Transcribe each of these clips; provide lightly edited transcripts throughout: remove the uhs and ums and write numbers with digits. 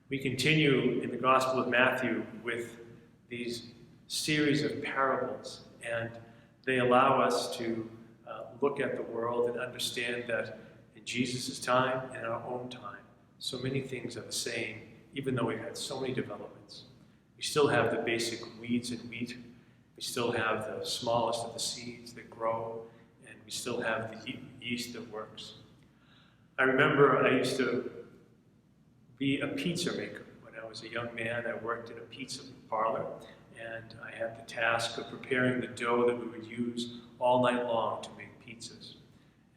We continue in the Gospel of Matthew with these series of parables, and they allow us to look at the world and understand that in Jesus' time and in our own time, so many things are the same, even though we've had so many developments. We still have the basic weeds and wheat. We still have the smallest of the seeds that grow, and we still have the yeast that works. I remember I used to be a pizza maker. When I was a young man, I worked in a pizza parlor, and I had the task of preparing the dough that we would use all night long to make pizzas.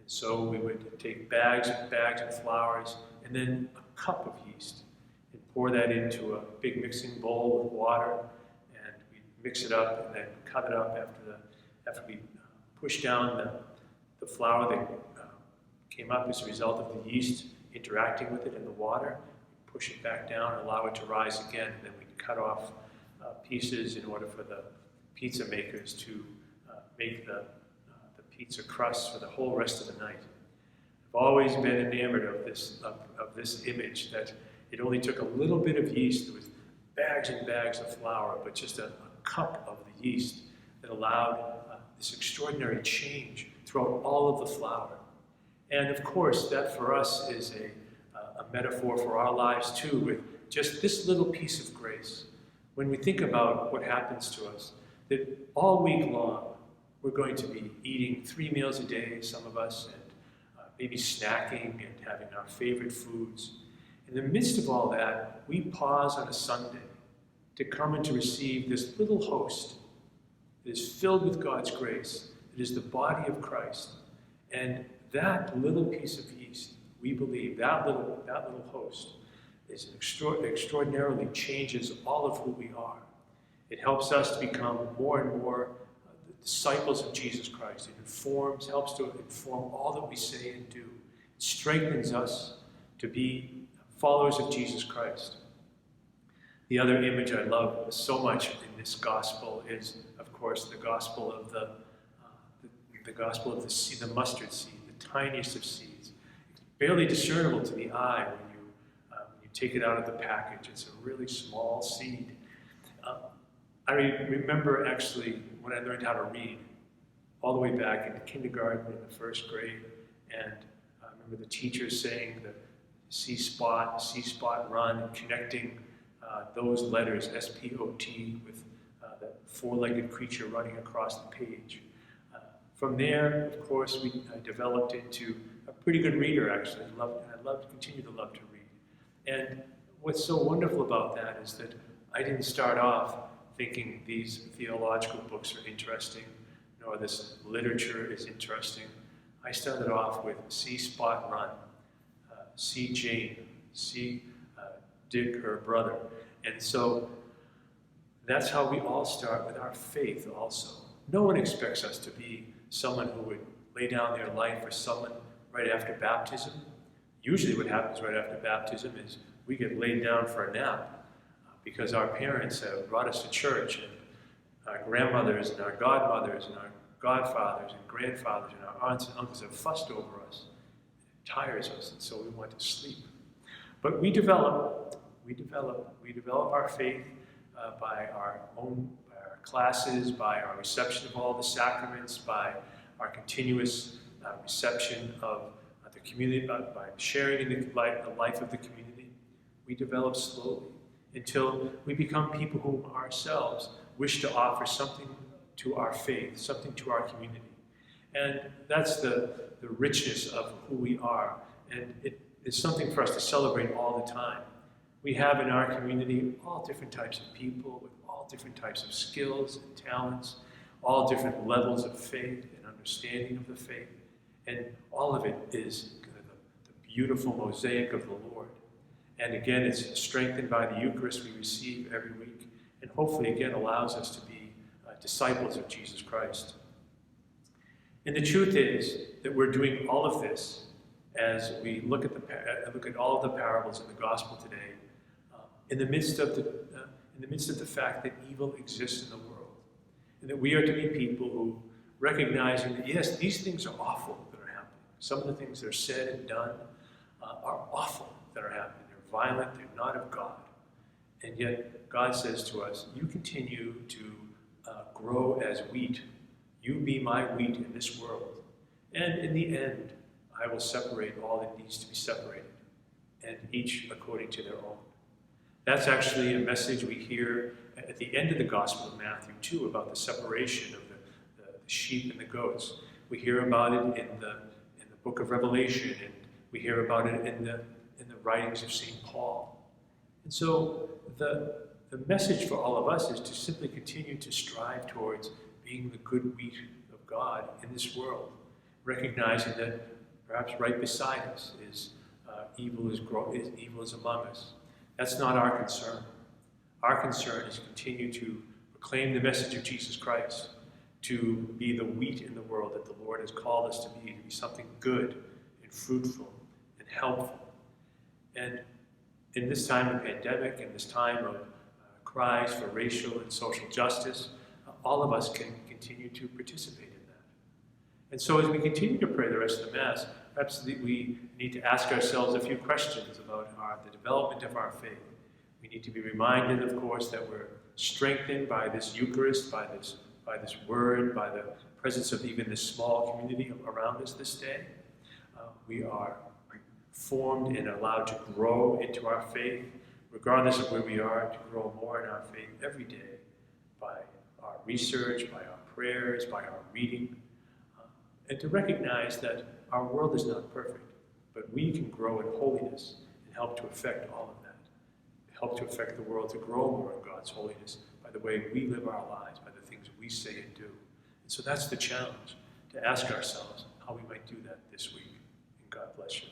And so we would take bags and bags of flours, and then a cup of yeast, and pour that into a big mixing bowl with water, and we'd mix it up and then cut it up after we pushed down the flour that came up as a result of the yeast interacting with it in the water. Push it back down, allow it to rise again, and then we'd cut off pieces in order for the pizza makers to make the pizza crust for the whole rest of the night. I've always been enamored of this image that it only took a little bit of yeast with bags and bags of flour, but just a cup of the yeast that allowed this extraordinary change throughout all of the flour. And of course, that for us is a metaphor for our lives too, with just this little piece of grace. When we think about what happens to us, that all week long we're going to be eating 3 meals a day, some of us, and maybe snacking and having our favorite foods. In the midst of all that, we pause on a Sunday to come and to receive this little host that is filled with God's grace, that is the body of Christ. And that little piece of yeast, we believe, that little host is extraordinarily changes all of who we are. It helps us to become more and more the disciples of Jesus Christ. It helps to inform all that we say and do. It strengthens us to be followers of Jesus Christ. The other image I love so much in this gospel is, of course, the gospel of the seed, the mustard seed, the tiniest of seeds. It's barely discernible to the eye when you take it out of the package. It's a really small seed. I remember actually when I learned how to read, all the way back in kindergarten in the first grade, and I remember the teachers saying the C-spot, run, and connecting those letters, S-P-O-T, with that four-legged creature running across the page. From there, of course, I developed into a pretty good reader, actually. I continue to love to read. And what's so wonderful about that is that I didn't start off thinking these theological books are interesting, nor this literature is interesting. I started off with C-spot, run, see Jane, see Dick, her brother. And so that's how we all start with our faith also. No one expects us to be someone who would lay down their life for someone right after baptism. Usually what happens right after baptism is we get laid down for a nap because our parents have brought us to church, and our grandmothers and our godmothers and our godfathers and grandfathers and our aunts and uncles have fussed over us. It tires us, and so we want to sleep. But we develop our faith by our classes, by our reception of all the sacraments, by our continuous reception of the community, by sharing in the life of the community. We develop slowly until we become people who ourselves wish to offer something to our faith, something to our community. And that's the richness of who we are. And it is something for us to celebrate all the time. We have in our community all different types of people with all different types of skills and talents, all different levels of faith and understanding of the faith. And all of it is kind of the beautiful mosaic of the Lord. And again, it's strengthened by the Eucharist we receive every week, and hopefully again allows us to be disciples of Jesus Christ. And the truth is that we're doing all of this as we look at all of the parables in the gospel today, in the midst of the fact that evil exists in the world, and that we are to be people who, recognizing that yes, these things are awful that are happening. Some of the things that are said and done are awful that are happening. They're violent, they're not of God. And yet God says to us, you continue to grow as wheat. You be my wheat in this world. And in the end, I will separate all that needs to be separated, and each according to their own. That's actually a message we hear at the end of the Gospel of Matthew, too, about the separation of the sheep and the goats. We hear about it in the book of Revelation, and we hear about it in the writings of St. Paul. And so the message for all of us is to simply continue to strive towards being the good wheat of God in this world, recognizing that perhaps right beside us is evil is among us. That's not our concern. Our concern is to continue to proclaim the message of Jesus Christ, to be the wheat in the world that the Lord has called us to be something good and fruitful and helpful. And in this time of pandemic, in this time of cries for racial and social justice, all of us can continue to participate in that. And so as we continue to pray the rest of the Mass, perhaps we need to ask ourselves a few questions about the development of our faith. We need to be reminded, of course, that we're strengthened by this Eucharist, by this Word, by the presence of even this small community around us this day. We are formed and allowed to grow into our faith, regardless of where we are, to grow more in our faith every day by our research, by our prayers, by our reading, and to recognize that our world is not perfect, but we can grow in holiness and help to affect all of that, help to affect the world to grow more in God's holiness by the way we live our lives, by the things we say and do. And so that's the challenge, to ask ourselves how we might do that this week. And God bless you.